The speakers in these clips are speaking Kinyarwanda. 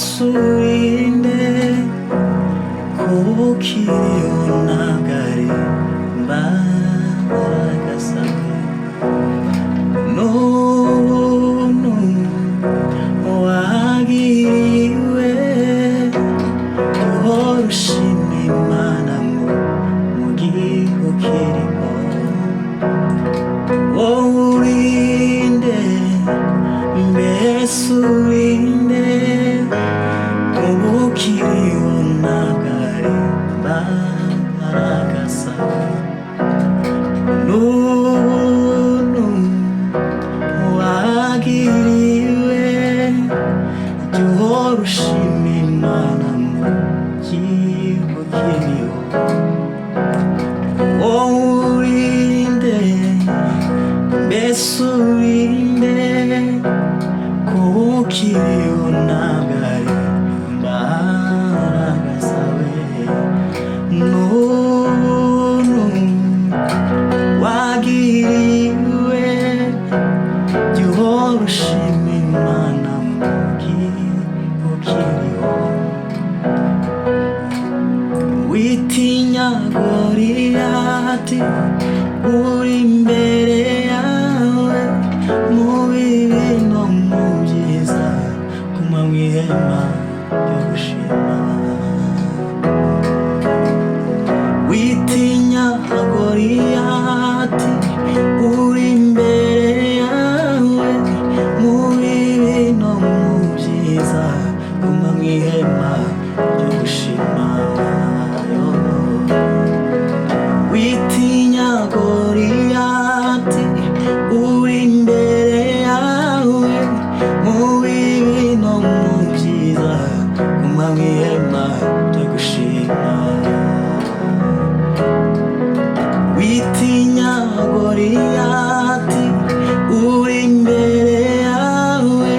Mbesurinde kukionagari mbaraga zawe nunu wagiriwe uhorushima Imana mu gihugu kirimo urinde Mbesurinde ukirionagari mbaraga zawe nunu wagiriwe uhorushima Imana mu gihugu kirimo urinde Mbesurinde ukirionagari mbaraga zawe nunu wagiriwe uhorushima Imana mu gihugu kirimo witinya Goliyati uri imbere yawe mu bibi no mu byiza guma mu ihema ryo gushima witinya Goliyati uri imbere yawe mu bibi no mu byiza guma mu ihema ryo gushima witinya Goliyati uri imbere yawe mu bibi no mu byiza guma mu ihema ryo gushima witinya Goliyati uri imbere yawe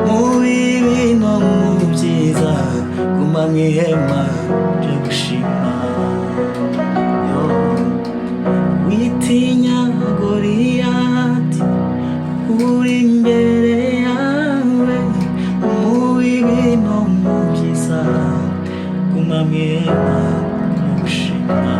mu bibi no mu byiza guma mu ihema ryo gushima witinya Goliyati uri imbere yawe mu bibi no mu byiza guma mu ihema ryo gushima